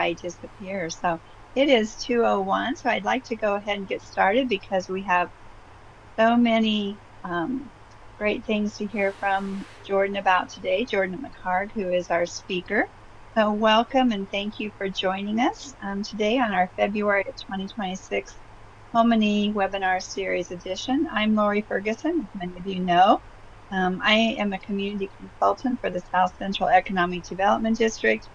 I disappear. So it is 2:01. So I'd like to go ahead and get started because we have so many great things to hear from Jordan about today, Jordan McHarg, who is our speaker. So welcome and thank you for joining us today on our February 2026 HomeNE webinar series edition. I'm Lori Ferguson, as many of you know. I am a community consultant for the South Central Economic Development District.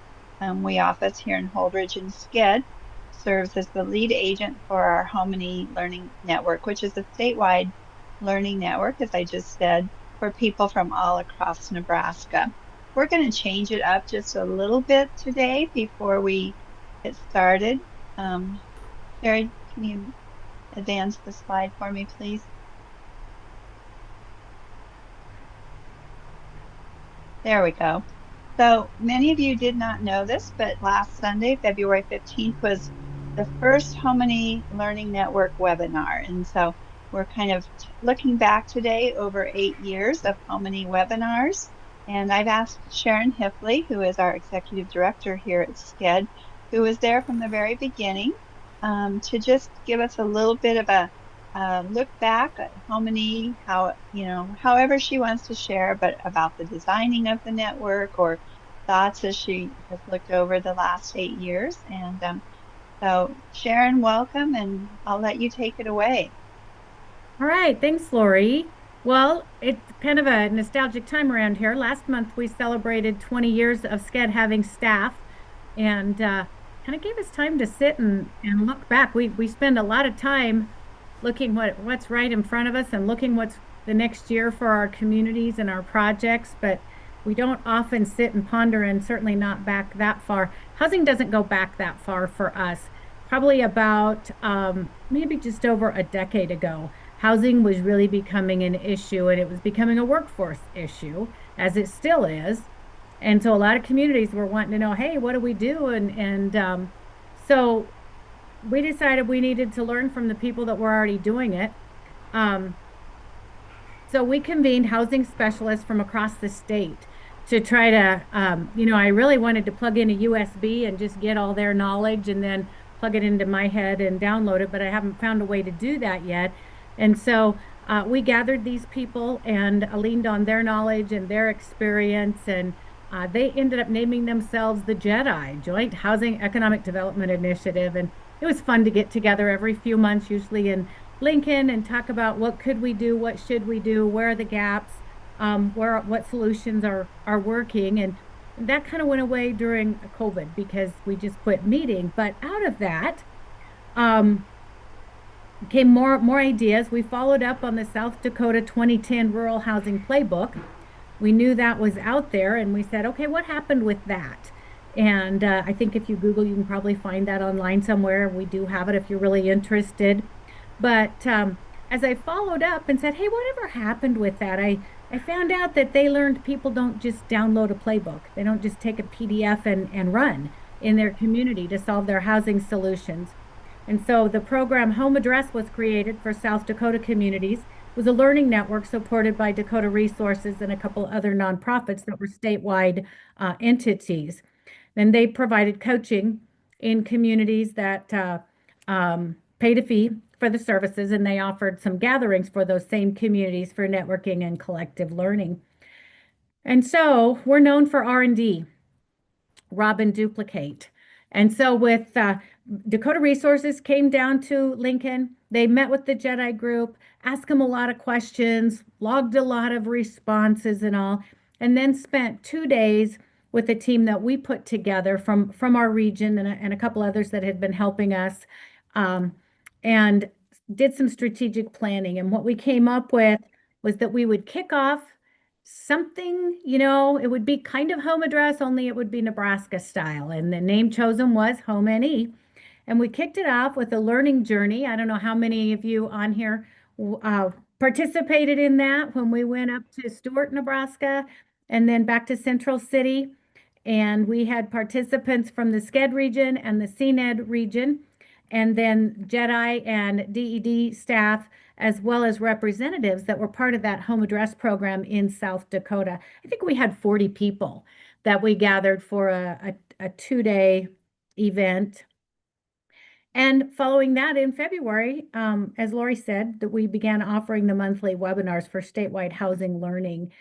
We office here in Holdridge, and Sked serves as the lead agent for our HomeNE Learning Network, which is a statewide learning network, as I just said, for people from all across Nebraska. We're going to change it up just a little bit today before we get started. Sherry, can you advance the slide for me, please? There we go. So many of you did not know this, but last Sunday, February 15th, was the first HomeNE Learning Network webinar. And so we're kind of looking back today over 8 years of HomeNE webinars. And I've asked Sharon Hifley, who is our executive director here at SCED, who was there from the very beginning, to just give us a little bit of a look back at HomeNE, however she wants to share, but about the designing of the network or thoughts as she has looked over the last 8 years. And so Sharon, welcome, and I'll let you take it away. All right, thanks, Lori. Well, it's kind of a nostalgic time around here. Last month, we celebrated 20 years of SCED having staff and kind of gave us time to sit and look back. We spend a lot of time looking what's right in front of us and looking what's the next year for our communities and our projects, but we don't often sit and ponder and certainly not back that far. Housing doesn't go back that far for us. Probably about maybe just over a decade ago, housing was really becoming an issue and it was becoming a workforce issue, as it still is. And so a lot of communities were wanting to know, hey, what do we do? So we decided we needed to learn from the people that were already doing it. Um, so we convened housing specialists from across the state to try to, I really wanted to plug in a USB and just get all their knowledge and then plug it into my head and download it, but I haven't found a way to do that yet. And so we gathered these people and leaned on their knowledge and their experience, and they ended up naming themselves the JEDI, Joint Housing Economic Development Initiative. And it was fun to get together every few months, usually in Lincoln, and talk about what could we do, what should we do, where are the gaps, what solutions are working. And that kind of went away during COVID because we just quit meeting. But out of that, um, came more ideas. We followed up on the South Dakota 2010 Rural Housing Playbook. We knew that was out there, and we said, okay, what happened with that? And I think if you Google, you can probably find that online somewhere. We do have it if you're really interested. But as I followed up and said, hey, whatever happened with that? I found out that they learned people don't just download a playbook. They don't just take a PDF and run in their community to solve their housing solutions. And so the program Home Address was created for South Dakota communities. It was a learning network supported by Dakota Resources and a couple other nonprofits that were statewide entities. And they provided coaching in communities that paid a fee for the services, and they offered some gatherings for those same communities for networking and collective learning. And so we're known for R&D, rob and duplicate. And so with Dakota Resources came down to Lincoln. They met with the JEDI group, asked them a lot of questions, logged a lot of responses and all, and then spent 2 days with a team that we put together from our region and a couple others that had been helping us, um, and did some strategic planning. And what we came up with was that we would kick off something, it would be kind of home address, only it would be Nebraska style. And the name chosen was HomeNE. And we kicked it off with a learning journey. I don't know how many of you on here participated in that when we went up to Stewart, Nebraska, and then back to Central City. And we had participants from the SCED region and the CNED region, and then JEDI and DED staff, as well as representatives that were part of that home address program in South Dakota. I think we had 40 people that we gathered for a 2 day event. And following that in February, as Lori said, that we began offering the monthly webinars for statewide housing learning.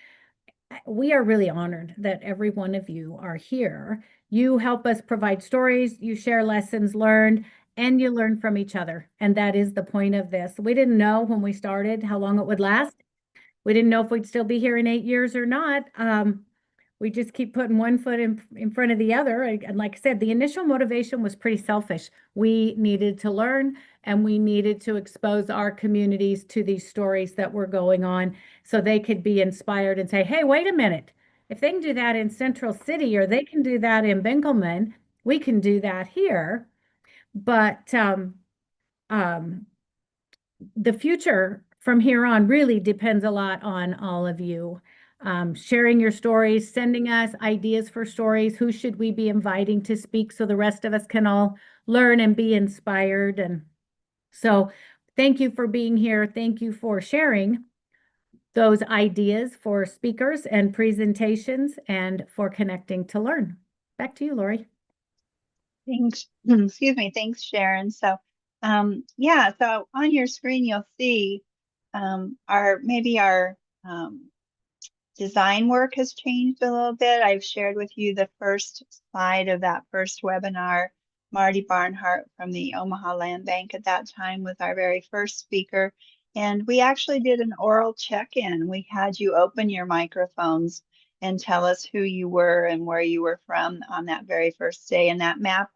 We are really honored that every one of you are here. You help us provide stories, you share lessons learned, and you learn from each other. And that is the point of this. We didn't know when we started how long it would last. We didn't know if we'd still be here in 8 years or not. We just keep putting one foot in front of the other. And like I said, the initial motivation was pretty selfish. We needed to learn and we needed to expose our communities to these stories that were going on so they could be inspired and say, hey, wait a minute. If they can do that in Central City or they can do that in Benkelman, we can do that here. But um, the future from here on really depends a lot on all of you. Sharing your stories, sending us ideas for stories. Who should we be inviting to speak so the rest of us can all learn and be inspired? And so thank you for being here. Thank you for sharing those ideas for speakers and presentations and for connecting to learn. Back to you, Lori. Thanks. Excuse me. Thanks, Sharon. So, yeah, so on your screen, you'll see our design work has changed a little bit. I've shared with you the first slide of that first webinar. Marty Barnhart from the Omaha Land Bank at that time was our very first speaker. And we actually did an oral check-in. We had you open your microphones and tell us who you were and where you were from on that very first day. And that map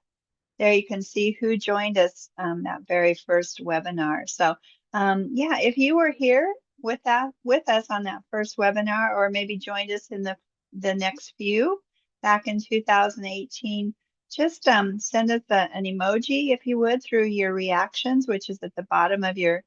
there you can see who joined us that very first webinar. So yeah, if you were here with us on that first webinar, or maybe joined us in the next few back in 2018, just send us an emoji if you would through your reactions, which is at the bottom of your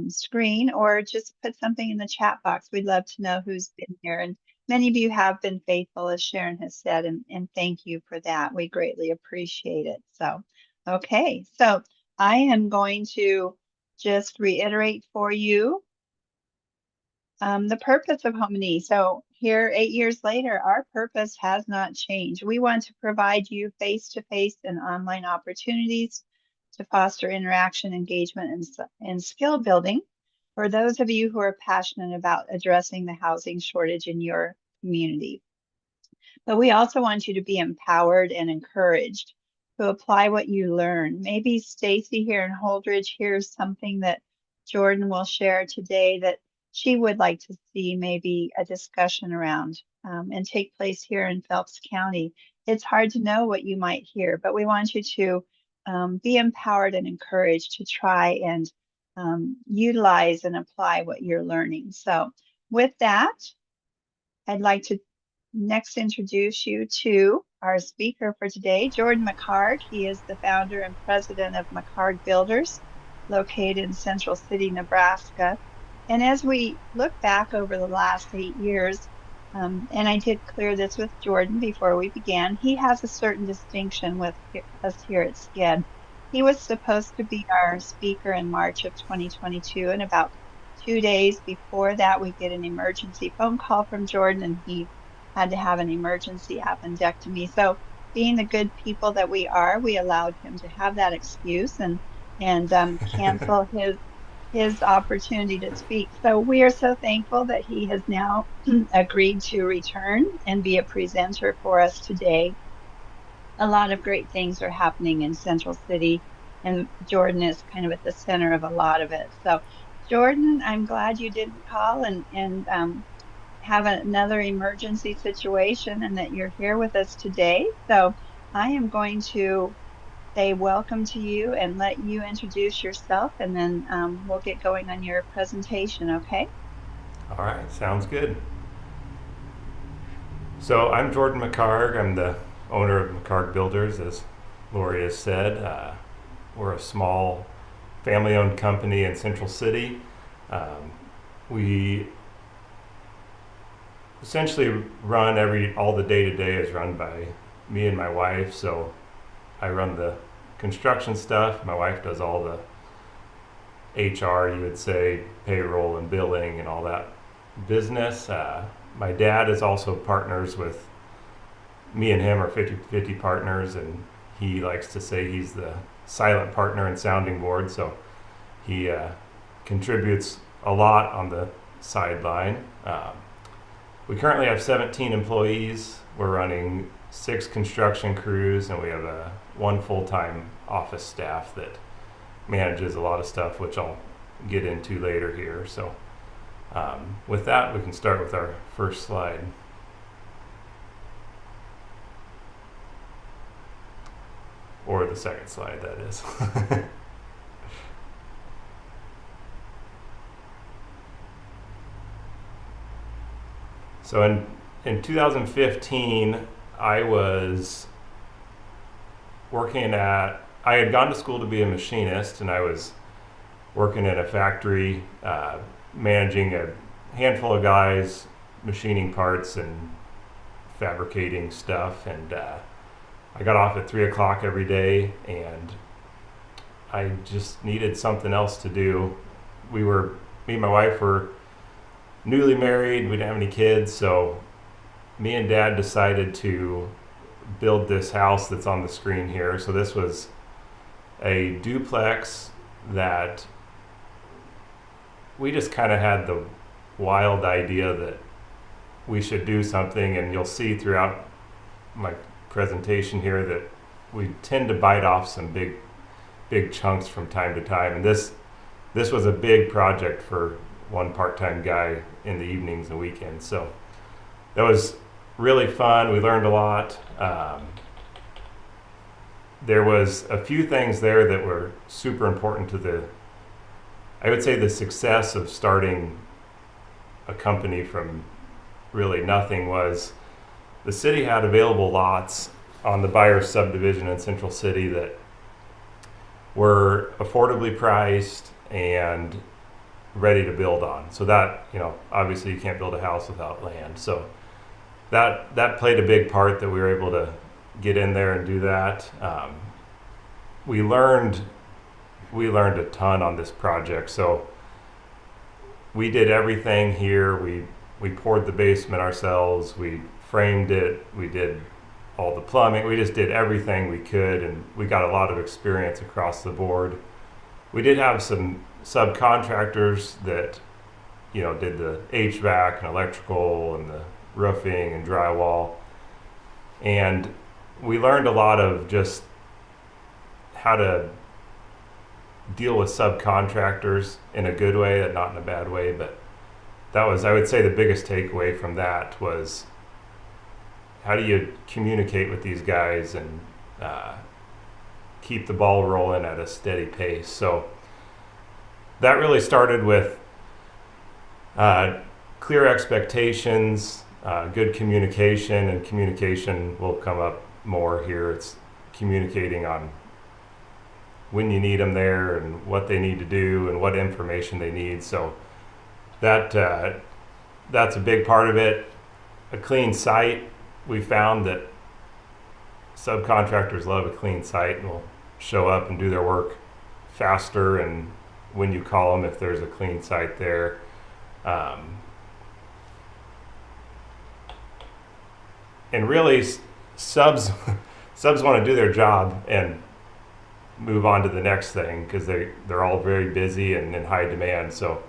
screen, or just put something in the chat box. We'd love to know who's been here. And many of you have been faithful, as Sharon has said, and thank you for that. We greatly appreciate it. So, okay, so I am going to just reiterate for you the purpose of HomeNE. So here, 8 years later, our purpose has not changed. We want to provide you face-to-face and online opportunities to foster interaction, engagement, and skill building for those of you who are passionate about addressing the housing shortage in your community. But we also want you to be empowered and encouraged to apply what you learn. Maybe Stacy here in Holdridge hears something that Jordan will share today that she would like to see maybe a discussion around and take place here in Phelps County. It's hard to know what you might hear, but we want you to be empowered and encouraged to try and utilize and apply what you're learning. So with that, I'd like to next introduce you to our speaker for today, Jordan McHarg. He is the founder and president of McHarg Builders, located in Central City, Nebraska. And as we look back over the last 8 years, and I did clear this with Jordan before we began, he has a certain distinction with us here at SCED. He was supposed to be our speaker in March of 2022, and about 2 days before that, we get an emergency phone call from Jordan, and he had to have an emergency appendectomy. So being the good people that we are, we allowed him to have that excuse and cancel his opportunity to speak. So we are so thankful that he has now agreed to return and be a presenter for us today. A lot of great things are happening in Central City, and Jordan is kind of at the center of a lot of it. So Jordan, I'm glad you didn't call and have another emergency situation and that you're here with us today. So I am going to say welcome to you and let you introduce yourself, and then we'll get going on your presentation, okay? All right, sounds good. So I'm Jordan McHarg. I'm the owner of McHarg Builders, as Lori has said. We're a small family-owned company in Central City. We essentially run all the day-to-day is run by me and my wife. So I run the construction stuff. My wife does all the HR, you would say, payroll and billing and all that business. My dad is also partners with me, and him are 50-50 partners, and he likes to say he's the silent partner and sounding board, so he contributes a lot on the sideline. We currently have 17 employees. We're running 6 construction crews, and we have one full-time office staff that manages a lot of stuff, which I'll get into later here. So with that, we can start with our first slide. Or the second slide, that is. So in 2015, I was I had gone to school to be a machinist, and I was working in a factory, managing a handful of guys, machining parts and fabricating stuff. And I got off at 3 o'clock every day, and I just needed something else to do. Me and my wife were newly married. We didn't have any kids, so me and Dad decided to build this house that's on the screen here. So this was a duplex that we just kind of had the wild idea that we should do something, and you'll see throughout my presentation here that we tend to bite off some big chunks from time to time, and this was a big project for one part-time guy in the evenings and weekends. So that was really fun. We learned a lot. There was a few things there that were super important to I would say the success of starting a company from really nothing. Was the city had available lots on the Byers subdivision in Central City that were affordably priced and ready to build on. So that, obviously you can't build a house without land. So that played a big part, that we were able to get in there and do that. We learned a ton on this project. So we did everything here. We poured the basement ourselves. We framed it. We did all the plumbing. We just did everything we could, and we got a lot of experience across the board. We did have some subcontractors that, did the HVAC and electrical and the roofing and drywall. And we learned a lot of just how to deal with subcontractors in a good way, and not in a bad way. But that was, I would say, the biggest takeaway from that was, how do you communicate with these guys and keep the ball rolling at a steady pace? So that really started with clear expectations, good communication, and communication will come up more here. It's communicating on when you need them there and what they need to do and what information they need. So that's a big part of it. A clean site. We found that subcontractors love a clean site and will show up and do their work faster, and when you call them, if there's a clean site there. And really, subs want to do their job and move on to the next thing, because they're all very busy and in high demand. So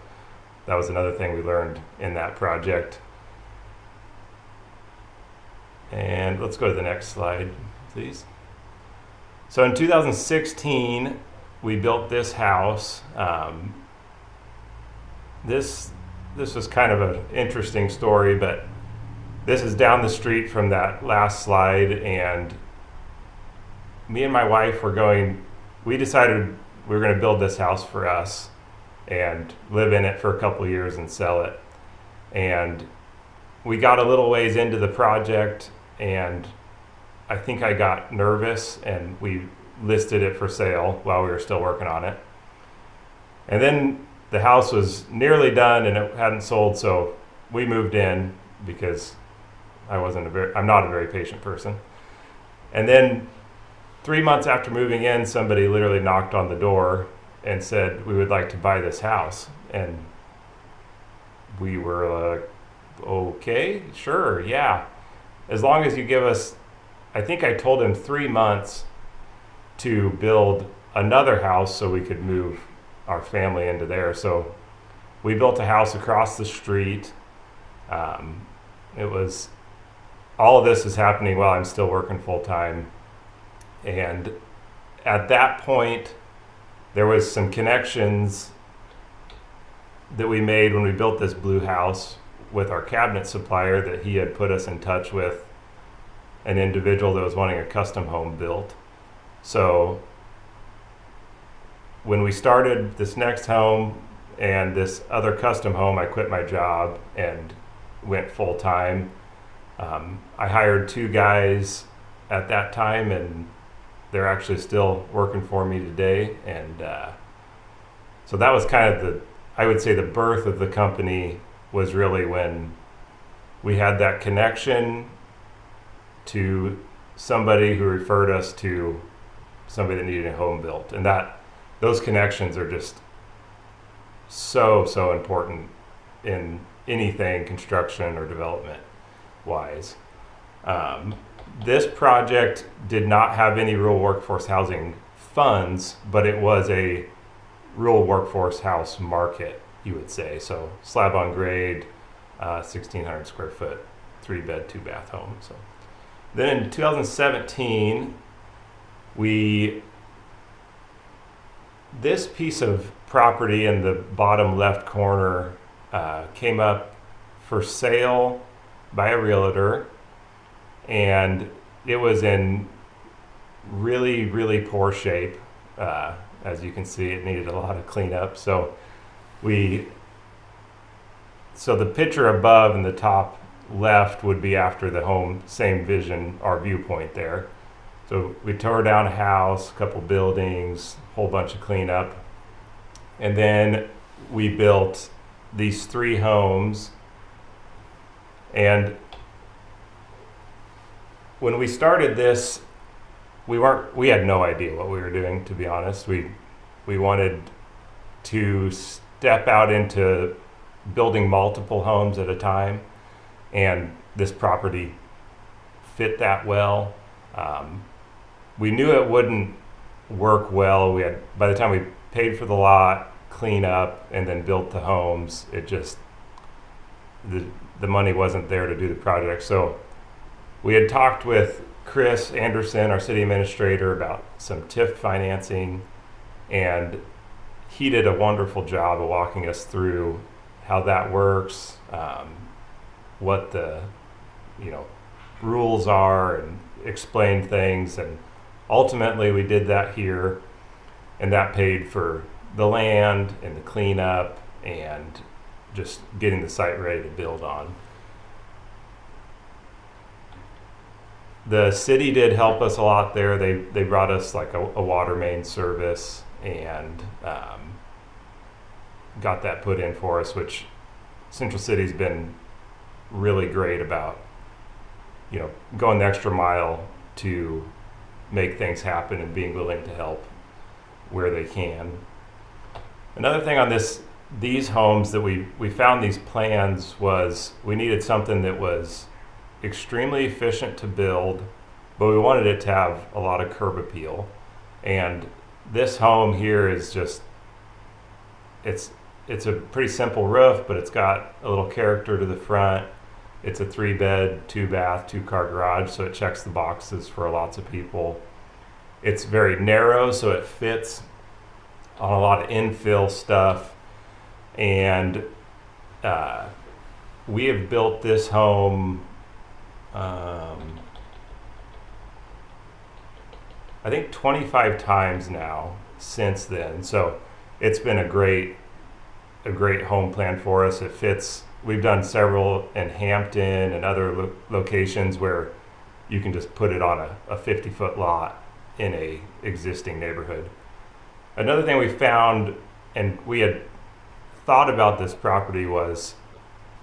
that was another thing we learned in that project. And let's go to the next slide, please. So in 2016, we built this house. This was kind of an interesting story, but this is down the street from that last slide, and me and my wife we decided we were going to build this house for us and live in it for a couple of years and sell it. And we got a little ways into the project, and I think I got nervous, and we listed it for sale while we were still working on it. And then the house was nearly done and it hadn't sold, so we moved in, because I'm not a very patient person. And then 3 months after moving in, somebody literally knocked on the door and said, "We would like to buy this house." And we were like, "Okay, sure, yeah. As long as you give us," I think I told him 3 months to build another house so we could move our family into there. So we built a house across the street. It was all of this is happening while I'm still working full time. And at that point, there was some connections that we made when we built this blue house with our cabinet supplier, that he had put us in touch with an individual that was wanting a custom home built. So when we started this next home and this other custom home, I quit my job and went full time. I hired 2 guys at that time, and they're actually still working for me today. And so that was kind of I would say the birth of the company was really when we had that connection to somebody who referred us to somebody that needed a home built. And those connections are just so important in anything construction or development wise. This project did not have any rural workforce housing funds, but it was a rural workforce house market, you would say. So slab on grade, 1,600 square foot, 3-bed, 2-bath home. So then in 2017, this piece of property in the bottom left corner came up for sale by a realtor, and it was in really poor shape. As you can see, it needed a lot of cleanup. So the picture above in the top left would be after the home, same vision, our viewpoint there. So we tore down a house, a couple buildings, a whole bunch of cleanup. And then we built these 3 homes. And when we started this, we had no idea what we were doing, to be honest. We wanted to step out into building multiple homes at a time, and this property fit that well. We knew it wouldn't work well. By the time we paid for the lot, clean up, and then built the homes, it just the money wasn't there to do the project. So we had talked with Chris Anderson, our city administrator, about some TIF financing, and he did a wonderful job of walking us through how that works, what the rules are, and explained things. And ultimately we did that here, and that paid for the land and the cleanup and just getting the site ready to build on. The city did help us a lot there. They brought us like a water main service and got that put in for us, which Central City's been really great about, going the extra mile to make things happen and being willing to help where they can. Another thing on these homes that we found these plans was we needed something that was extremely efficient to build, but we wanted it to have a lot of curb appeal. And this home here is just, it's a pretty simple roof, but it's got a little character to the front. It's a 3-bed, 2-bath, 2-car garage, so it checks the boxes for lots of people. It's very narrow, so it fits on a lot of infill stuff. And we have built this home, I think 25 times now since then. So it's been a great home plan for us. It fits. We've done several in Hampton and other locations where you can just put it on a 50-foot lot in a existing neighborhood. Another thing we found, and we had thought about this property, was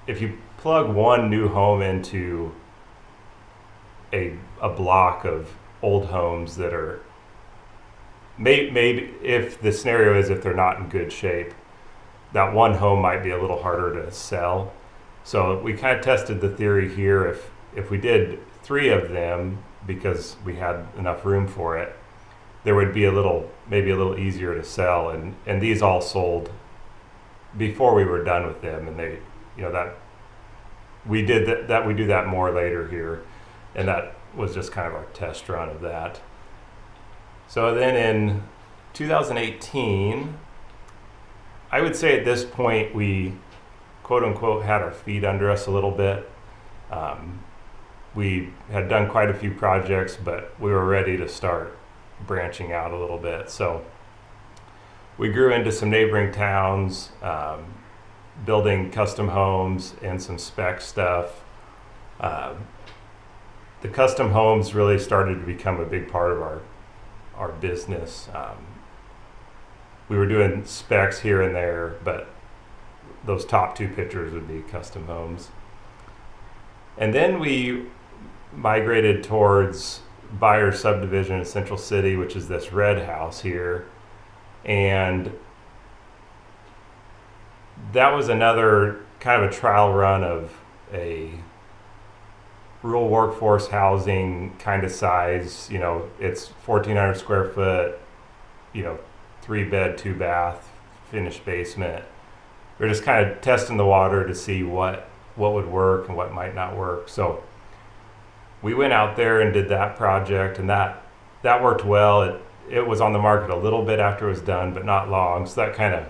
if you plug one new home into a block of old homes that are maybe if the scenario is if they're not in good shape, that one home might be a little harder to sell. So we kind of tested the theory here. If we did 3 of them, because we had enough room for it, there would be maybe a little easier to sell. And these all sold before we were done with them. And they, that we did that we do that more later here. And that was just kind of our test run of that. So then in 2018, I would say at this point we quote unquote had our feet under us a little bit. We had done quite a few projects, but we were ready to start branching out a little bit. So we grew into some neighboring towns, building custom homes and some spec stuff. The custom homes really started to become a big part of our business. We were doing specs here and there, but those top two pictures would be custom homes. And then we migrated towards buyer subdivision in Central City, which is this red house here. And that was another kind of a trial run of a rural workforce housing kind of size. It's 1,400 square foot, 3-bed, 2-bath, finished basement. We're just kind of testing the water to see what would work and what might not work. So we went out there and did that project, and that worked well. It was on the market a little bit after it was done, but not long. So that kind of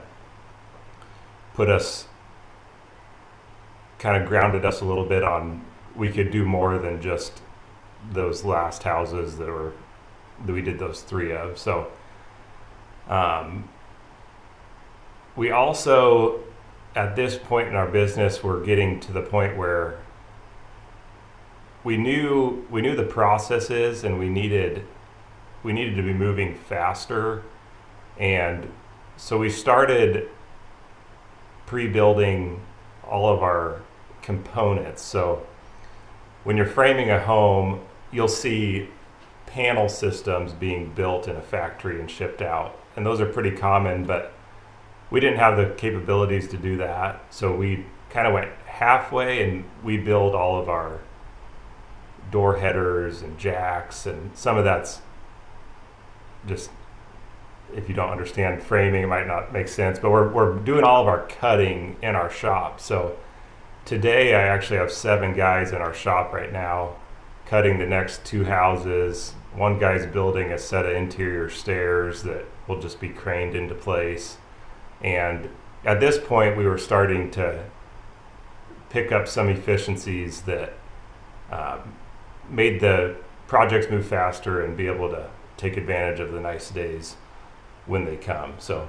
grounded us a little bit on we could do more than just those last houses that we did those 3 of. So we also, at this point in our business, we're getting to the point where we knew the processes, and we needed to be moving faster. And so we started pre-building all of our components. So when you're framing a home, you'll see panel systems being built in a factory and shipped out. And those are pretty common, but we didn't have the capabilities to do that. So we kind of went halfway, and we build all of our door headers and jacks, and some of that's just, if you don't understand framing, it might not make sense, but we're doing all of our cutting in our shop. So today I actually have 7 guys in our shop right now cutting the next 2 houses. One guy's building a set of interior stairs that will just be craned into place. And at this point we were starting to pick up some efficiencies that made the projects move faster and be able to take advantage of the nice days when they come. So,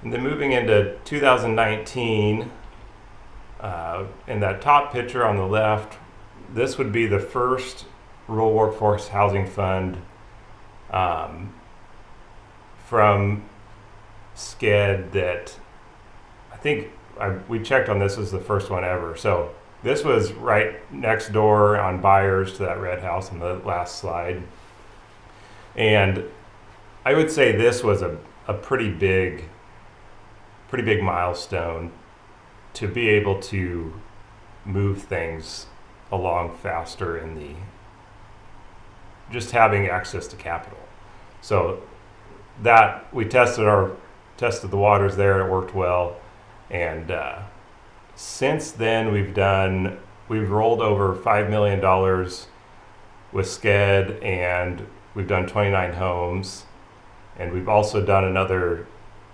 and then moving into 2019, in that top picture on the left, this would be the first rural workforce housing fund from SCED that I think we checked on. This was the first one ever. So this was right next door on buyers to that red house on the last slide. And I would say this was a pretty big milestone to be able to move things along faster in just having access to capital. So that we tested the waters there. It worked well. And since then we've rolled over $5 million with SCED, and we've done 29 homes, and we've also done another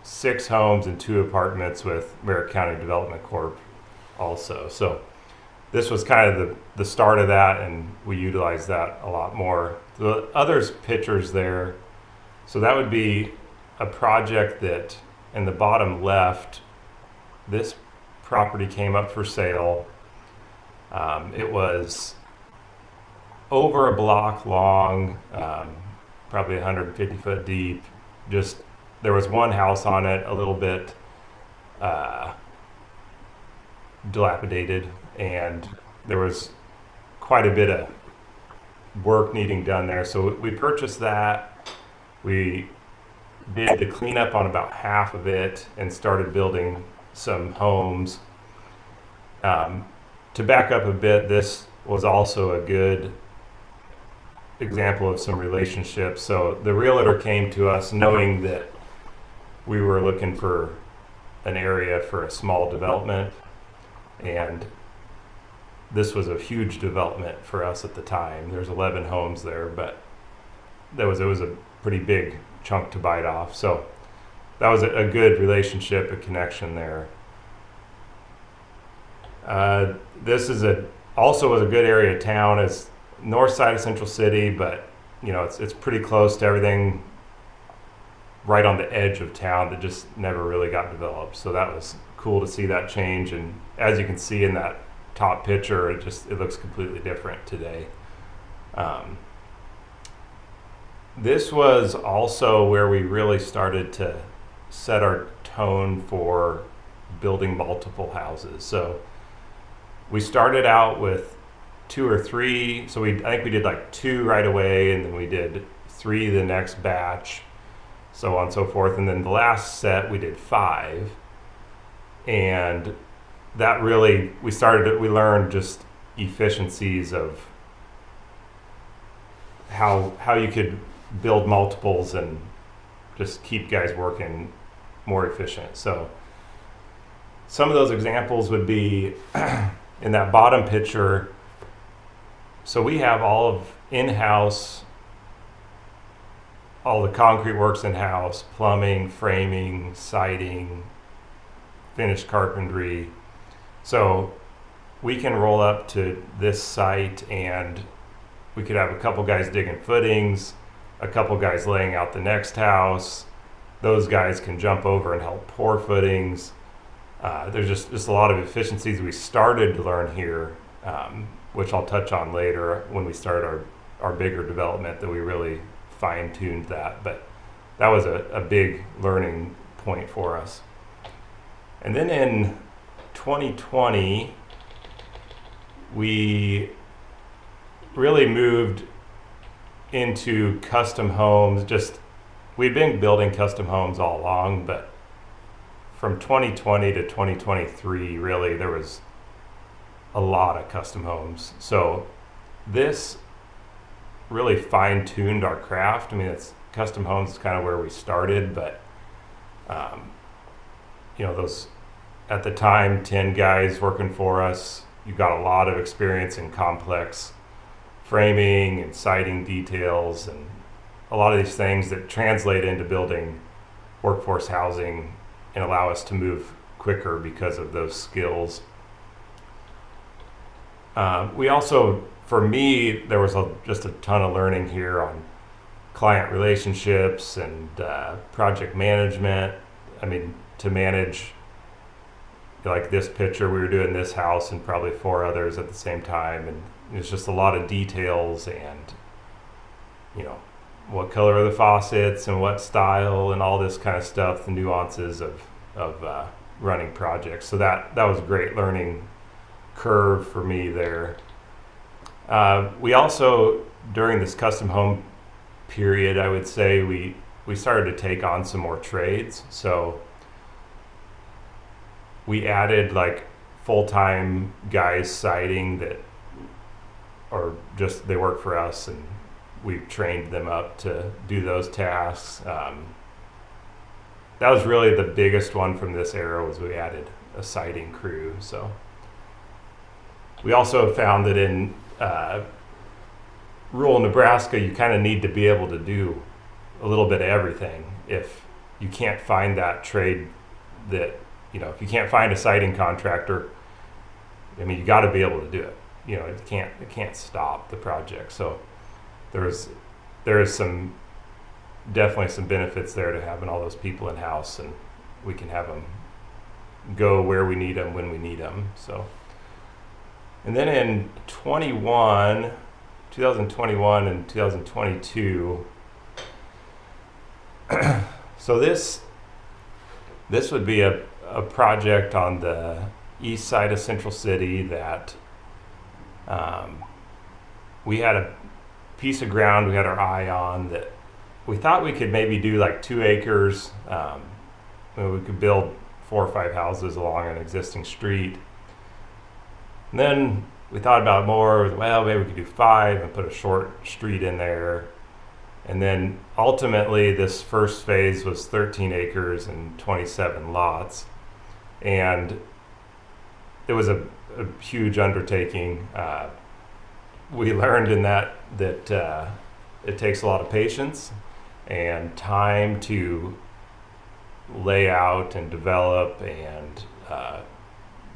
6 homes and 2 apartments with Merritt County Development Corp also. So this was kind of the start of that, and we utilize that a lot more. The others pictures there, so that would be a project that in the bottom left, this property came up for sale. It was over a block long, probably 150 foot deep. Just there was one house on it, a little bit dilapidated, and there was quite a bit of work needing done there. So we purchased that. We did the cleanup on about half of it and started building some homes. To back up a bit, this was also a good example of some relationships. So the realtor came to us knowing that we were looking for an area for a small development, and this was a huge development for us at the time. There's 11 homes there, but it was a pretty big chunk to bite off. So that was a good relationship, a connection there. This is also was a good area of town. It's north side of Central City, but it's pretty close to everything right on the edge of town that just never really got developed. So that was cool to see that change. And as you can see in that top picture, it looks completely different today. This was also where we really started to set our tone for building multiple houses. So we started out with 2 or 3. So I think we did like 2 right away, and then we did 3 the next batch, so on and so forth. And then the last set we did 5. And that really, we learned just efficiencies of how you could build multiples and just keep guys working more efficient. So some of those examples would be in that bottom picture. So we have all of in-house, all the concrete works in-house, plumbing, framing, siding, finished carpentry. So we can roll up to this site and we could have a couple guys digging footings, a couple guys laying out the next house. Those guys can jump over and help pour footings. There's just a lot of efficiencies we started to learn here, which I'll touch on later when we start our bigger development, that we really fine-tuned that. But that was a big learning point for us. And then in 2020, we really moved into custom homes. We'd been building custom homes all along, but from 2020 to 2023, really, there was a lot of custom homes. So this really fine-tuned our craft. I mean, custom homes is kind of where we started, but those at the time 10 guys working for us, you got a lot of experience in complex framing and siding details and a lot of these things that translate into building workforce housing and allow us to move quicker because of those skills. We also, for me, there was just a ton of learning here on client relationships and project management. I mean, to manage, like this picture, we were doing this house and probably 4 others at the same time, and it's just a lot of details and what color are the faucets and what style and all this kind of stuff, the nuances of running projects. So that was a great learning curve for me there. We also, during this custom home period, I would say we started to take on some more trades. So we added like full-time guys siding that are just, they work for us, and we've trained them up to do those tasks. That was really the biggest one from this era, was we added a siding crew. So we also found that in rural Nebraska, you kind of need to be able to do a little bit of everything. If you can't find that trade that, if you can't find a siding contractor, I mean, you got to be able to do it. It can't stop the project. So there is definitely some benefits there to having all those people in house, and we can have them go where we need them when we need them. So, and then in 2021 and 2022, so this would be a project on the east side of Central City that we had a piece of ground we had our eye on that we thought we could maybe do like 2 acres. We could build 4 or 5 houses along an existing street. And then we thought about more. Well, maybe we could do 5 and put a short street in there. And then ultimately, this first phase was 13 acres and 27 lots. And it was a huge undertaking. We learned in that it takes a lot of patience and time to lay out and develop and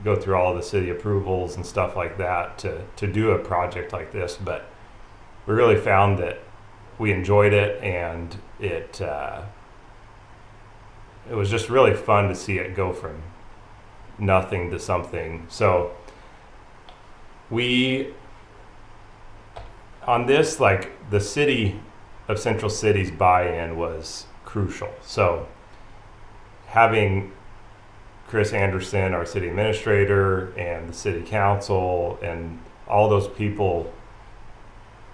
go through all the city approvals and stuff like that to do a project like this. But we really found that we enjoyed it, and it was just really fun to see it go from nothing to something. So we, on this, like, the city of Central City's buy-in was crucial. So having Chris Anderson, our city administrator, and the city council, and all those people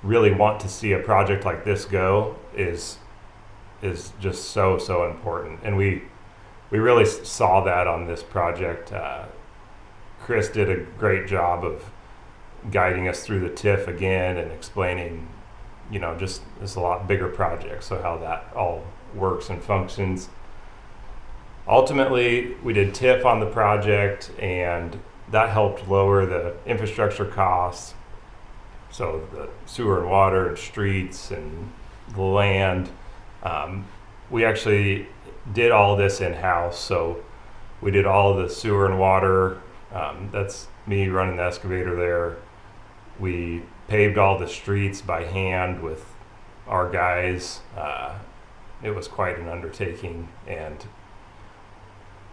really want to see a project like this go is just so important. And we really saw that on this project. Chris did a great job of guiding us through the TIF again and explaining, just it's a lot bigger project, so how that all works and functions. Ultimately, we did TIF on the project, and that helped lower the infrastructure costs. So the sewer and water and streets and the land. We actually did all this in-house. So we did all the sewer and water. That's me running the excavator there. We paved all the streets by hand with our guys. It was quite an undertaking, and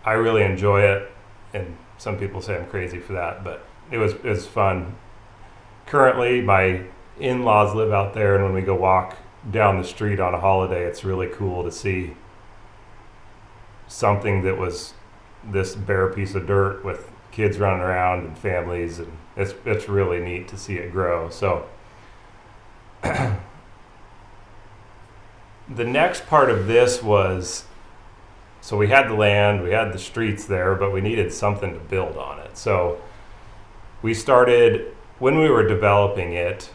I really enjoy it. And some people say I'm crazy for that, but it was fun. Currently, my in-laws live out there, and when we go walk down the street on a holiday, it's really cool to see something that was this bare piece of dirt with kids running around and families, and it's really neat to see it grow. So the next part of this was, so we had the land, we had the streets there, but we needed something to build on it. So we started, when we were developing it,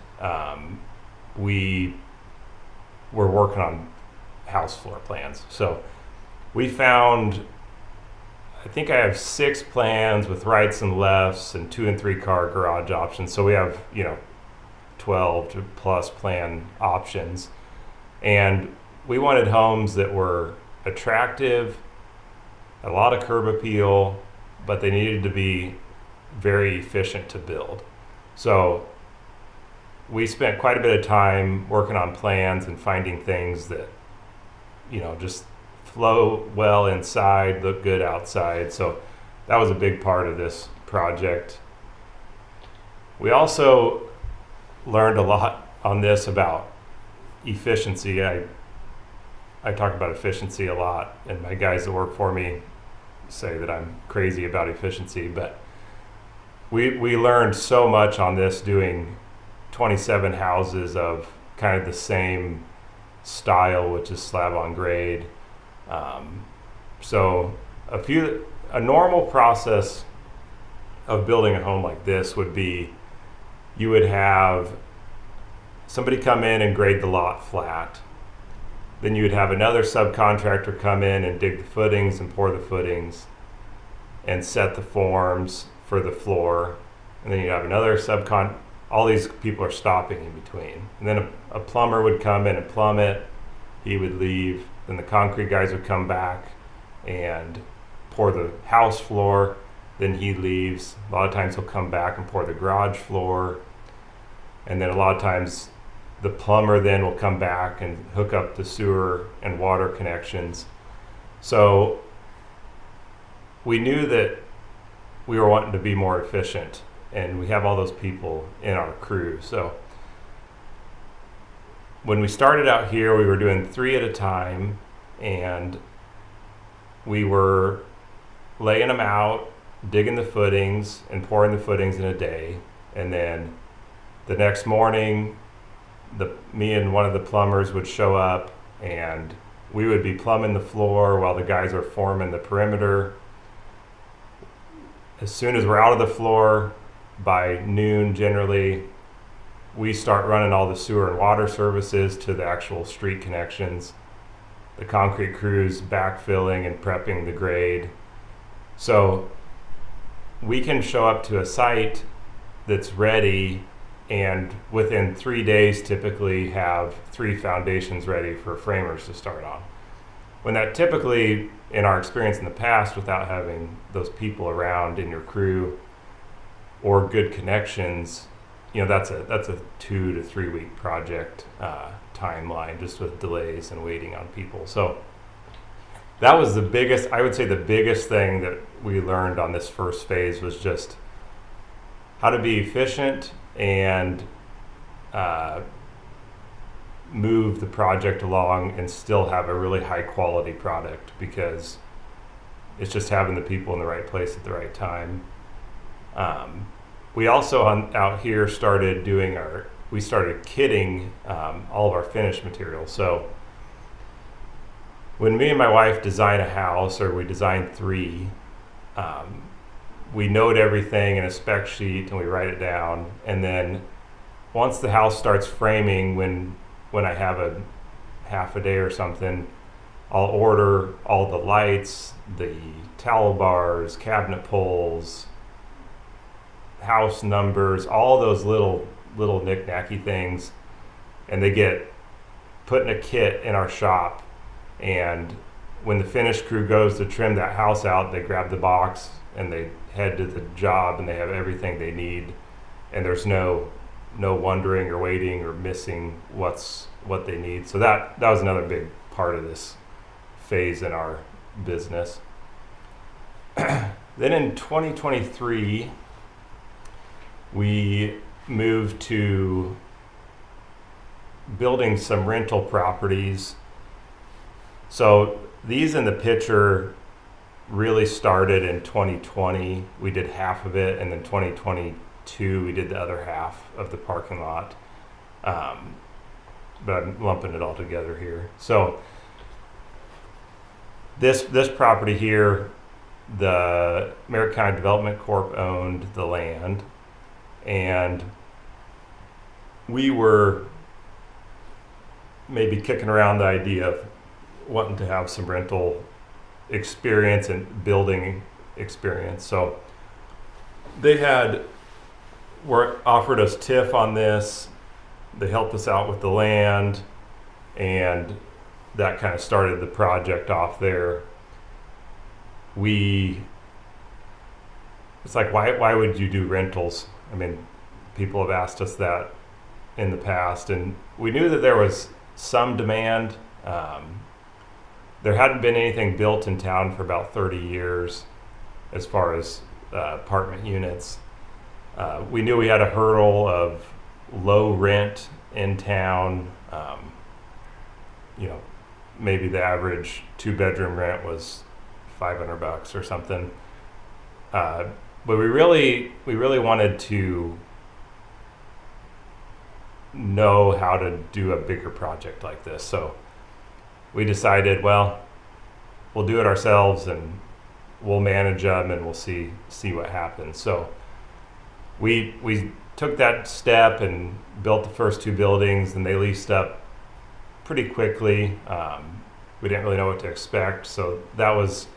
we were working on house floor plans. So we found, I think I have 6 plans with rights and lefts and 2 and 3 car garage options. So we have, 12 plus plan options. And we wanted homes that were attractive, a lot of curb appeal, but they needed to be very efficient to build. So we spent quite a bit of time working on plans and finding things that, just flow well inside, look good outside. So that was a big part of this project. We also learned a lot on this about efficiency. I talk about efficiency a lot, and my guys that work for me say that I'm crazy about efficiency, but we learned so much on this, doing 27 houses of kind of the same style, which is slab on grade. So a normal process of building a home like this would be, you would have somebody come in and grade the lot flat. Then you would have another subcontractor come in and dig the footings and pour the footings and set the forms for the floor. And then you'd have another all these people are stopping in between. And then a plumber would come in and plumb it. He would leave. Then the concrete guys would come back and pour the house floor. Then he leaves. A lot of times he'll come back and pour the garage floor. And then a lot of times the plumber then will come back and hook up the sewer and water connections. So we knew that we were wanting to be more efficient, and we have all those people in our crew. So when we started out here, we were doing 3 at a time, and we were laying them out, digging the footings and pouring the footings in a day. And then the next morning, me and one of the plumbers would show up, and we would be plumbing the floor while the guys are forming the perimeter. As soon as we're out of the floor, by noon generally, we start running all the sewer and water services to the actual street connections. The concrete crews backfilling and prepping the grade. So we can show up to a site that's ready and within 3 days typically have 3 foundations ready for framers to start on. When that typically, in our experience in the past, without having those people around in your crew or good connections, that's a 2 to 3 week project timeline, just with delays and waiting on people. So that was the biggest thing that we learned on this first phase was just how to be efficient and move the project along and still have a really high quality product, because it's just having the people in the right place at the right time. We also out here started kitting all of our finished materials. So when me and my wife design a house, or we design 3, we note everything in a spec sheet and we write it down. And then once the house starts framing, when I have a half a day or something, I'll order all the lights, the towel bars, cabinet poles, house numbers, all those little knick-knacky things, and they get put in a kit in our shop. And when the finish crew goes to trim that house out, they grab the box and they head to the job, and they have everything they need, and there's no wondering or waiting or missing what they need. So that was another big part of this phase in our business. Then in 2023, we moved to building some rental properties. So these in the picture really started in 2020. We did half of it, and then 2022 we did the other half of the parking lot. But I'm lumping it all together here. So this property here, the Merritt County Development Corp owned the land, and we were maybe kicking around the idea of wanting to have some rental experience and building experience. So they offered us TIF on this. They helped us out with the land, and that kind of started the project off there. It's like, why would you do rentals? I mean, people have asked us that in the past, and we knew that there was some demand. There hadn't been anything built in town for about 30 years as far as apartment units. We knew we had a hurdle of low rent in town. Maybe the average 2-bedroom rent was $500 or something. But we really wanted to know how to do a bigger project like this. So we decided, well, we'll do it ourselves and we'll manage them and we'll see what happens. So we took that step and built the first 2 buildings, and they leased up pretty quickly. We didn't really know what to expect, so that was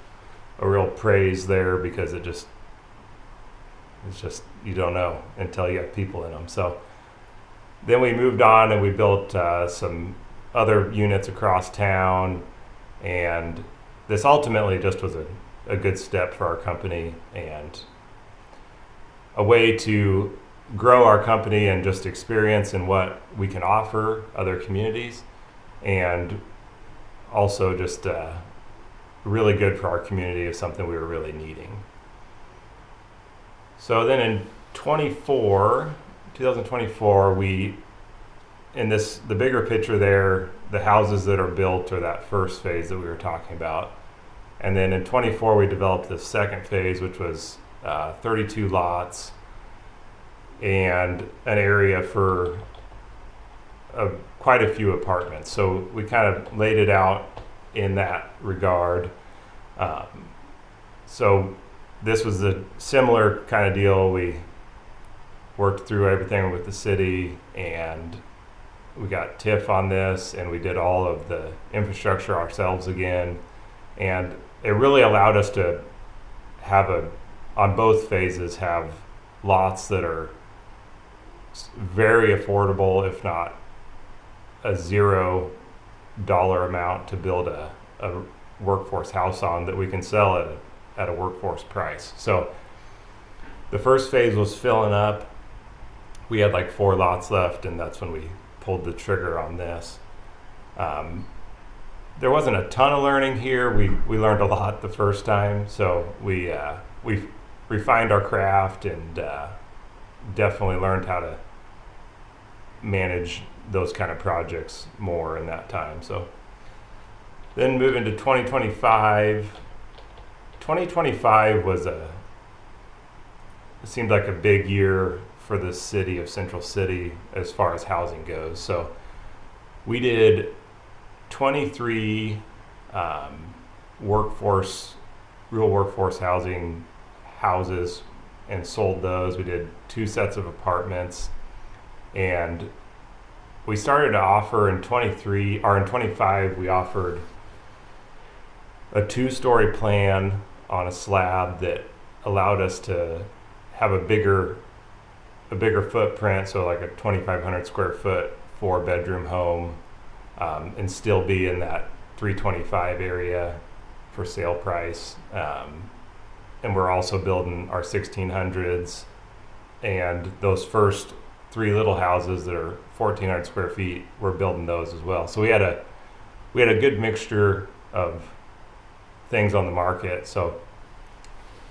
a real praise there, because it's just you don't know until you have people in them. So then we moved on and we built some other units across town, and this ultimately just was a good step for our company and a way to grow our company and just experience in what we can offer other communities, and also just really good for our community of something we were really needing. So then in 2024, we, the bigger picture there, the houses that are built are that first phase that we were talking about. And then in 24, we developed the second phase, which was 32 lots and an area for quite a few apartments. So we kind of laid it out in that regard. So this was a similar kind of deal. We worked through everything with the city, and we got TIF on this, and we did all of the infrastructure ourselves again. And it really allowed us to have on both phases, have lots that are very affordable, if not a $0 amount to build a workforce house on that we can sell at a workforce price. So the first phase was filling up. We had like 4 lots left, and that's when we pulled the trigger on this. There wasn't a ton of learning here. We learned a lot the first time, so we refined our craft and definitely learned how to manage those kind of projects more in that time. So then moving to 2025. 2025 it seemed like a big year for the city of Central City as far as housing goes. So we did 23 real workforce housing houses and sold those. We did 2 sets of apartments, and we started to offer in 25 we offered a 2-story plan on a slab that allowed us to have a bigger footprint, so like a 2,500 square foot 4-bedroom home, and still be in that 325 area for sale price. And we're also building our 1600s, and those first 3 little houses that are 1,400 square feet, we're building those as well. So we had a good mixture of things on the market. So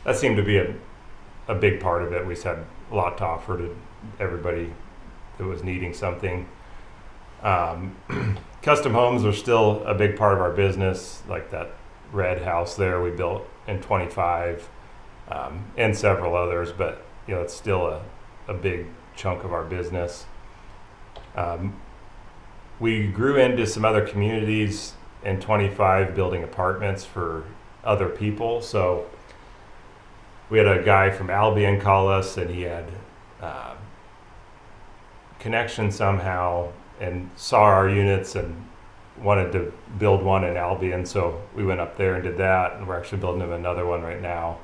that seemed to be a big part of it. We just had a lot to offer to everybody that was needing something. Custom homes are still a big part of our business, like that red house there we built in 25, and several others, but it's still a big chunk of our business. We grew into some other communities in 25, building apartments for other people. So we had a guy from Albion call us, and he had connection somehow and saw our units and wanted to build one in Albion. So we went up there and did that, and we're actually building him another one right now.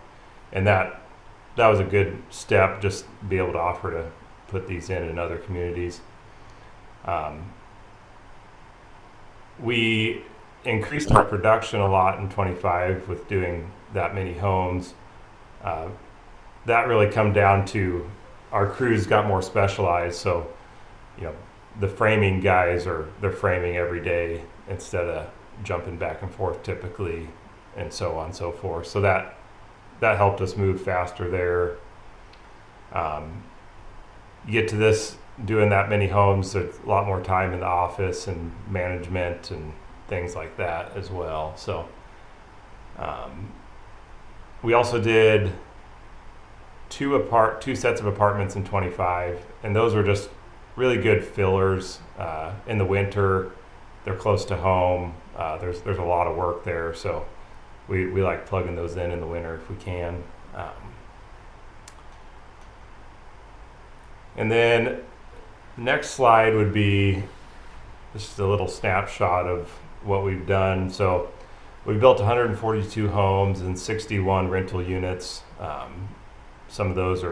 And that was a good step, just to be able to offer to put these in other communities. We increased our production a lot in 25 with doing that many homes. That really come down to our crews got more specialized. So, the framing guys they're framing every day instead of jumping back and forth typically, and so on and so forth. So that helped us move faster there. You get to this, doing that many homes, there's a lot more time in the office and management and things like that as well. So we also did 2 sets of apartments in 25, and those were just really good fillers in the winter. They're close to home. There's a lot of work there, so we like plugging those in the winter if we can. And then next slide would be just a little snapshot of what we've done. So we built 142 homes and 61 rental units. Some of those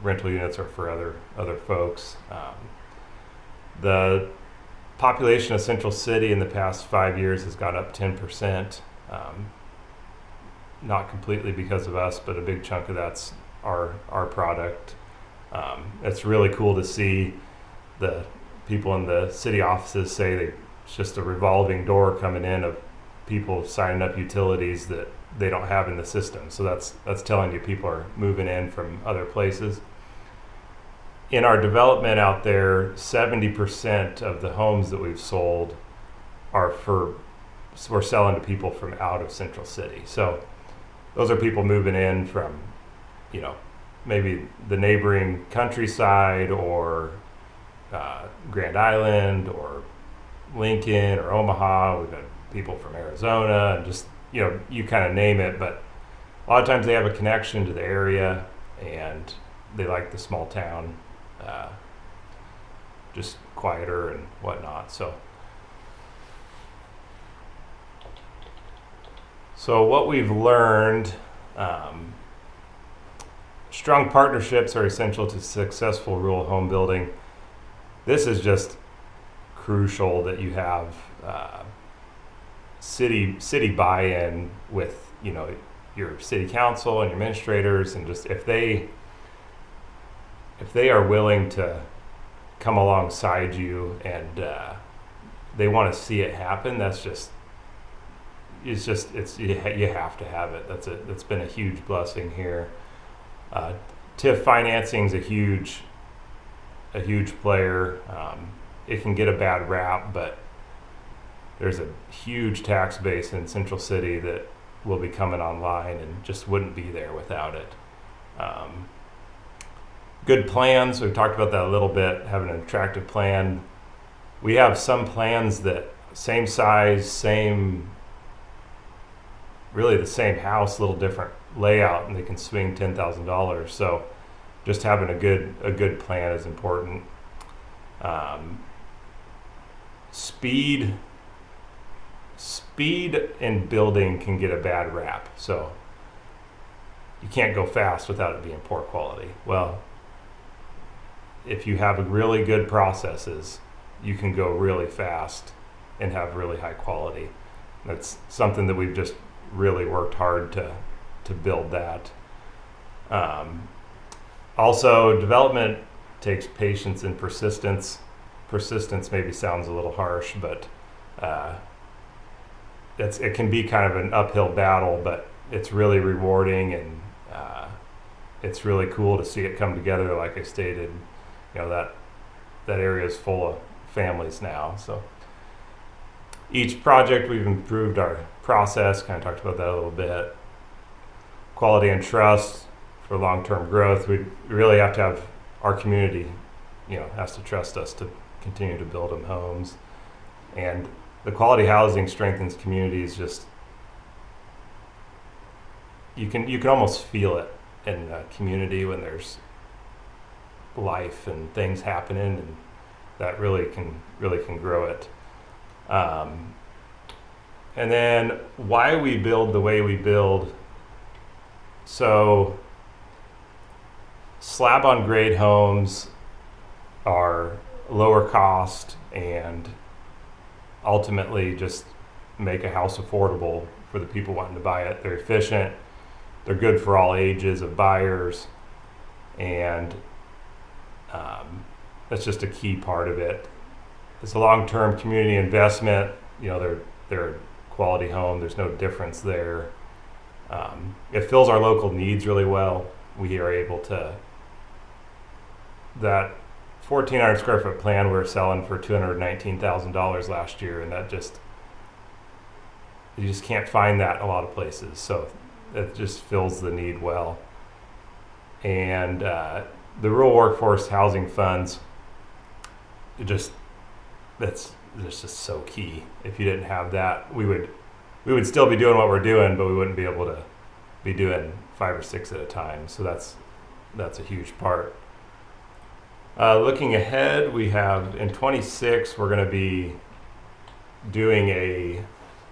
rental units are for other folks. The population of Central City in the past 5 years has gone up 10%. Not completely because of us, but a big chunk of that's our product. It's really cool to see the people in the city offices say it's just a revolving door coming in of people signing up utilities that they don't have in the system. So that's telling you people are moving in from other places. In our development out there, 70% of the homes that we've sold we're selling to people from out of Central City. So those are people moving in from, maybe the neighboring countryside or Grand Island or Lincoln or Omaha. We've got people from Arizona, and just, you kind of name it. But a lot of times they have a connection to the area and they like the small town just quieter and whatnot. So what we've learned, strong partnerships are essential to successful rural home building. This is just crucial that you have city buy-in with your city council and your administrators, and just if they are willing to come alongside you and they want to see it happen, you have to have it. That's been a huge blessing here. TIF financing is a huge player. It can get a bad rap, but there's a huge tax base in Central City that will be coming online and just wouldn't be there without it. Good plans, we've talked about that a little bit, having an attractive plan. We have some plans that same size, really the same house, little different layout, and they can swing $10,000. So just having a good plan is important. Speed in building can get a bad rap. So you can't go fast without it being poor quality. Well, if you have really good processes, you can go really fast and have really high quality. That's something that we've just really worked hard to build that. Also, development takes patience and persistence. Persistence maybe sounds a little harsh, but it can be kind of an uphill battle, but it's really rewarding, and it's really cool to see it come together. Like I stated, that area is full of families now. So each project, we've improved our process, kind of talked about that a little bit. Quality and trust for long-term growth. We really have to have our community, has to trust us to continue to build them homes. And the quality housing strengthens communities. Just you can almost feel it in a community when there's life and things happening, and that really can grow it. And then why we build the way we build. So slab on grade homes are lower cost and ultimately just make a house affordable for the people wanting to buy it. They're efficient, they're good for all ages of buyers, and that's just a key part of it. It's a long-term community investment. They're a quality home. There's no difference there. It fills our local needs really well. We are able to, that 1,400 square foot plan we're selling for $219,000 last year, and you just can't find that in a lot of places. So it just fills the need well. And the rural workforce housing funds, that's just so key. If you didn't have that, we would still be doing what we're doing, but we wouldn't be able to be doing 5 or 6 at a time. So that's a huge part. Looking ahead, we have in 26, we're going to be doing a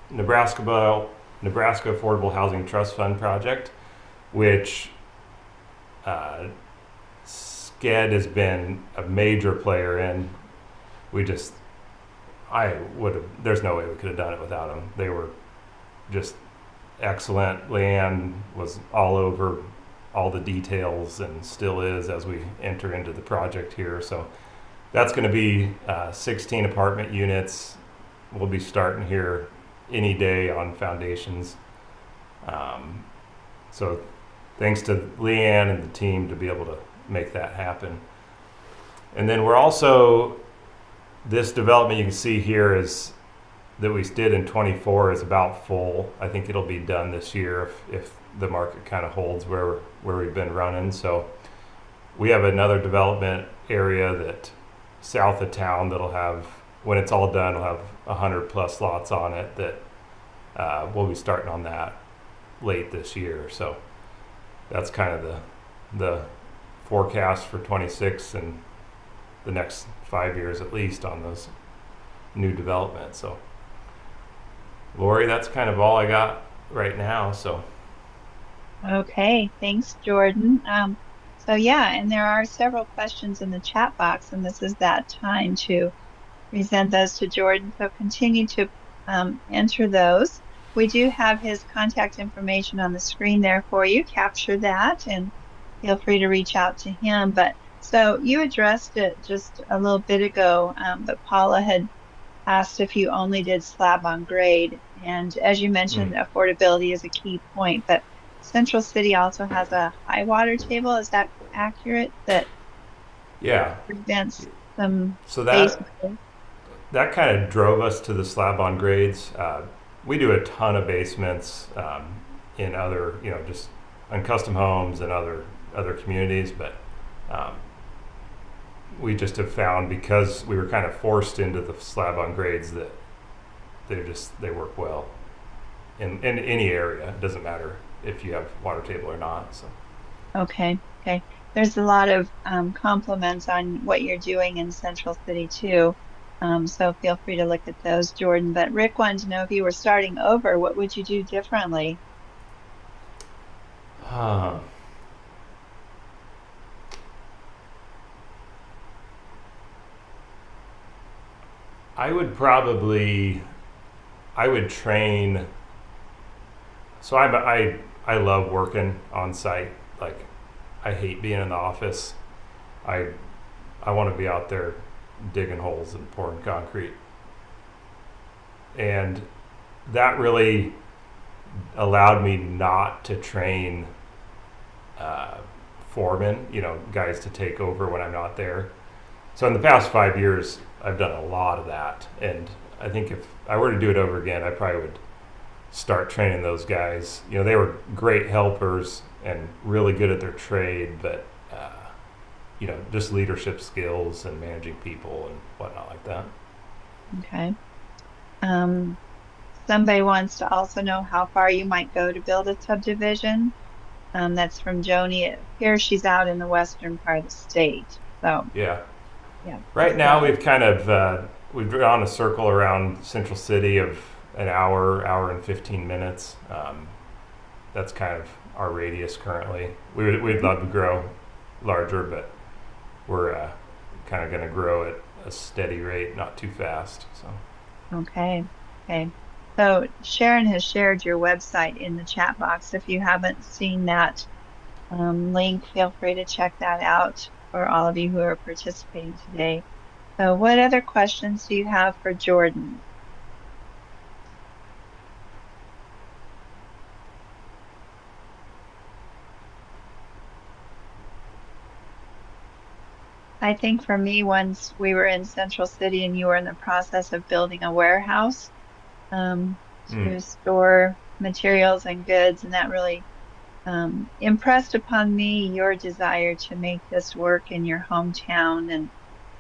Nebraska Affordable Housing Trust Fund project, which SCED has been a major player in. There's no way we could have done it without them. They were just excellent. Leanne was all over all the details and still is as we enter into the project here. So that's going to be 16 apartment units. We'll be starting here any day on foundations. So thanks to Leanne and the team to be able to make that happen. And then we're also, this development you can see here is that we did in 24 is about full. I think it'll be done this year if the market kind of holds where we've been running. So we have another development area that south of town that'll have, when it's all done, we'll have 100 plus lots on it that we'll be starting on that late this year. So that's kind of the forecast for 26 and the next 5 years at least on those new developments. So, Lori, that's kind of all I got right now. So, Okay, thanks, Jordan. So yeah, and there are several questions in the chat box, and this is that time to present those to Jordan. So continue to enter those. We do have his contact information on the screen there for you. Capture that and feel free to reach out to him. But so you addressed it just a little bit ago, but Paula had asked if you only did slab on grade. And as you mm, mentioned, affordability is a key point, but Central City also has a high water table. Is that accurate? That yeah. prevents some So basement. that kind of drove us to the slab on grades. We do a ton of basements in other, just on custom homes and other communities, but um, we just have found, because we were kind of forced into the slab on grades, that they work well in any area. It doesn't matter if you have water table or not. So Okay, okay. There's a lot of compliments on what you're doing in Central City too. So feel free to look at those, Jordan. But Rick wanted to know if you were starting over, what would you do differently? huh. I would probably I would train. So I love working on site. Like, I hate being in the office. I I want to be out there digging holes and pouring concrete. And that really allowed me not to train uh, foremen, guys to take over when I'm not there. So in the past 5 years, I've done a lot of that. And I think if I were to do it over again, I probably would start training those guys. They were great helpers and really good at their trade, but just leadership skills and managing people and whatnot like that. Okay. Um, Somebody wants to also know how far you might go to build a subdivision. That's from Joni. It appears she's out in the western part of the state. So Yeah. yeah, Right now, we've kind of we've drawn a circle around Central City of an hour and 15 minutes. That's kind of our radius currently. We'd love to grow larger, but we're kind of going to grow at a steady rate, not too fast. So okay. Okay. So Sharon has shared your website in the chat box. If you haven't seen that link, feel free to check that out for all of you who are participating today. So what other questions do you have for Jordan? I think for me, once we were in Central City and you were in the process of building a warehouse um, mm, to store materials and goods, and that really impressed upon me your desire to make this work in your hometown.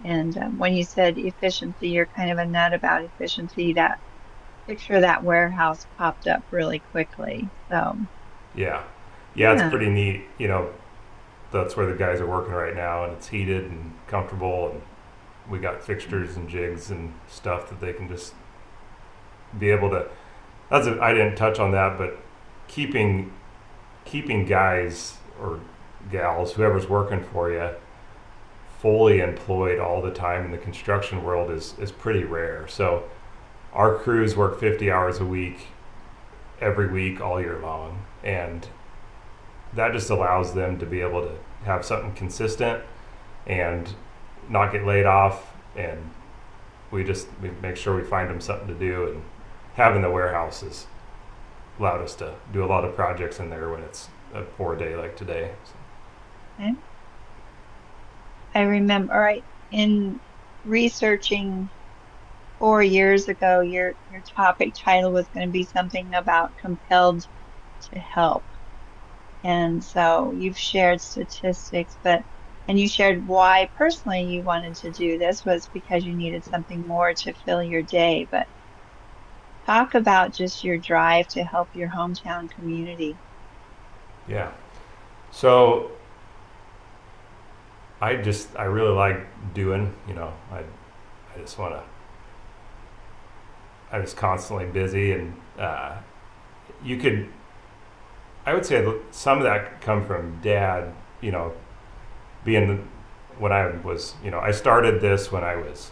And when you said efficiency, you're kind of a nut about efficiency. That picture of that warehouse popped up really quickly. So yeah, yeah, it's yeah, pretty neat. That's where the guys are working right now, and it's heated and comfortable, and we got fixtures and jigs and stuff that they can just be able to. I didn't touch on that, but keeping guys or gals, whoever's working for you, fully employed all the time in the construction world is pretty rare. So our crews work 50 hours a week, every week, all year long, and that just allows them to be able to have something consistent and not get laid off. And we make sure we find them something to do, and having the warehouse has allowed us to do a lot of projects in there when it's a poor day like today. So, okay. I remember, all right, in researching 4 years ago, your topic title was going to be something about compelled to help. And so you've shared statistics, and you shared why personally you wanted to do this was because you needed something more to fill your day. But talk about just your drive to help your hometown community. yeah. So I really like doing, I just want to, I was constantly busy and, you could, I would say that some of that could come from dad, you know, being the, when I was, I started this when I was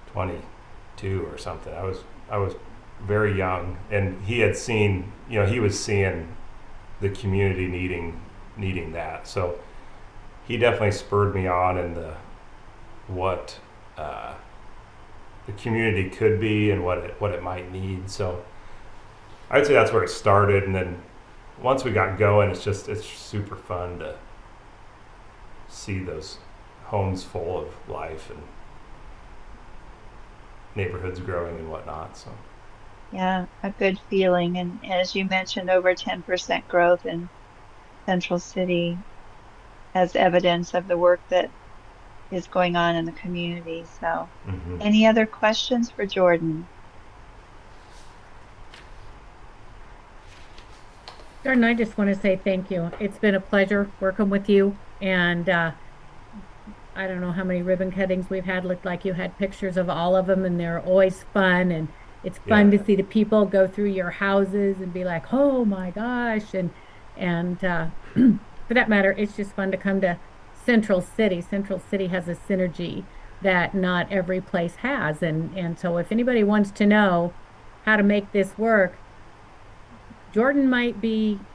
22 or something. I was very young, and he had seen, he was seeing the community needing that. So he definitely spurred me on in the what uh, the community could be and what it might need. So I'd say that's where it started, and then once we got going, it's super fun to see those homes full of life and neighborhoods growing and whatnot. So Yeah, a good feeling. And as you mentioned, over 10% growth in Central City as evidence of the work that is going on in the community. So, hmm any other questions for Jordan? Jordan, I just want to say thank you. It's been a pleasure working with you. And I don't know how many ribbon cuttings we've had. Looked like you had pictures of all of them, and they're always fun. And it's fun yeah, to see the people go through your houses and be like, "Oh my gosh!" And for that matter, it's just fun to come to Central City. Central City has a synergy that not every place has, and so if anybody wants to know how to make this work, Jordan might be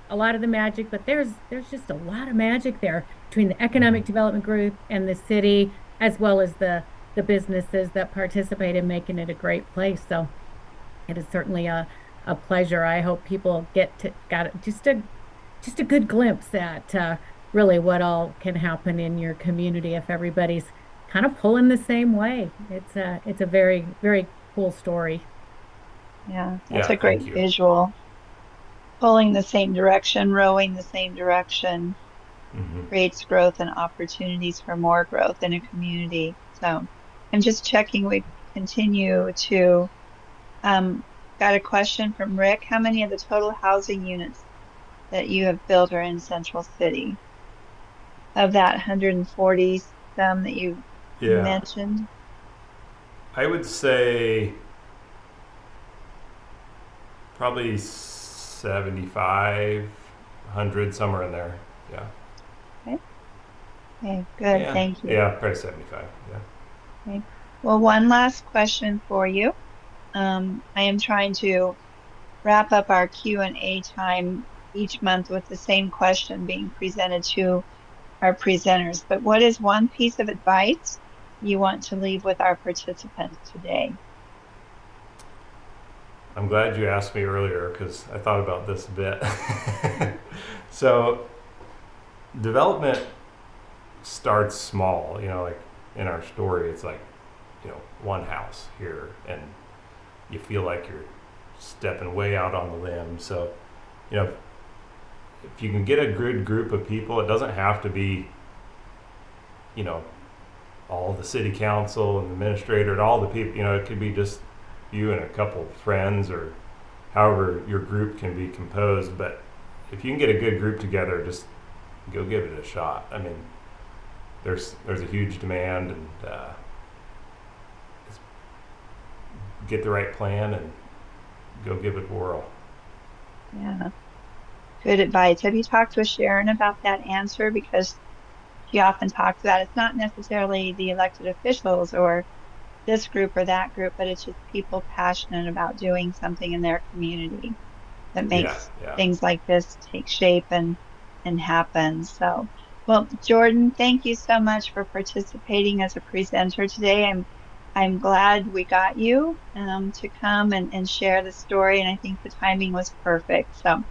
a lot of the magic, but there's just a lot of magic there between the hmm economic development group and the city, as well as the businesses that participate in making it a great place. So it is certainly a pleasure. I hope people got just a good glimpse at really what all can happen in your community if everybody's kind of pulling the same way. It's a very cool story. Yeah, that's yeah. a Thank great you. visual. Pulling the same direction, rowing the same direction hmm creates growth and opportunities for more growth in a community. So, I'm just checking. We continue to, um, got a question from Rick. How many of the total housing units that you have built are in Central City? Of that 140 some that you Yeah, mentioned? I would say probably 7,500 somewhere in there. Yeah, Okay, okay, good. yeah, Thank you. yeah. Probably 75. Yeah. Okay. Well, one last question for you. I am trying to wrap up our Q&A time each month with the same question being presented to our presenters. But what is one piece of advice you want to leave with our participants today? I'm glad you asked me earlier because I thought about this a bit. So development starts small. Like in our story, it's like one house here, and you feel like you're stepping way out on the limb. So you know, if you can get a good group of people, it doesn't have to be you know all the city council and the administrator and all the people. It could be just you and a couple of friends, or however your group can be composed. But if you can get a good group together, just go give it a shot. I mean, there's a huge demand, and just get the right plan and go give it a whirl. Yeah, good advice. Have you talked with Sharon about that answer? Because she often talks about it's not necessarily the elected officials or this group or that group, but it's just people passionate about doing something in their community that Yeah, makes yeah. things like this take shape and happen. So, well, Jordan, thank you so much for participating as a presenter today. I'm glad we got you to come and share the story, and I think the timing was perfect. So,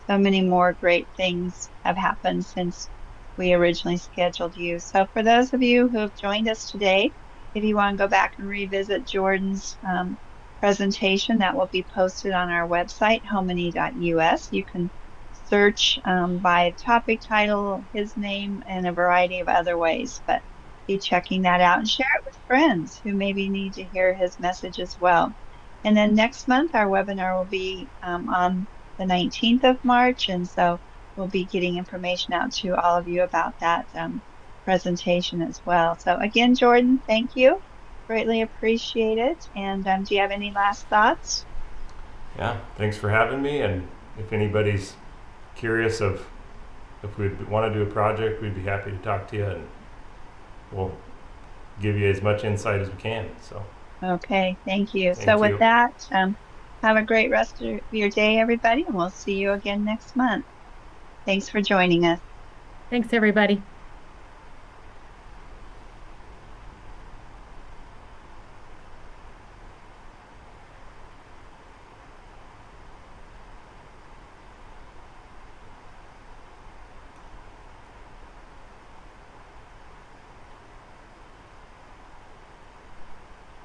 so many more great things have happened since we originally scheduled you. So, for those of you who have joined us today, if you want to go back and revisit Jordan's presentation, that will be posted on our website, homene.us. You can search by topic title, his name, and a variety of other ways. But be checking that out and share it with friends who maybe need to hear his message as well. And then next month, our webinar will be on the 19th of March. And so we'll be getting information out to all of you about that presentation as well. So again, Jordan, thank you. Greatly appreciate it. And do you have any last thoughts? Yeah, thanks for having me. And if anybody's curious of if we want to do a project, we'd be happy to talk to you, and we'll give you as much insight as we can. So Okay, thank you. So thank with you. that, have a great rest of your day, everybody, and we'll see you again next month. Thanks for joining us. Thanks, everybody.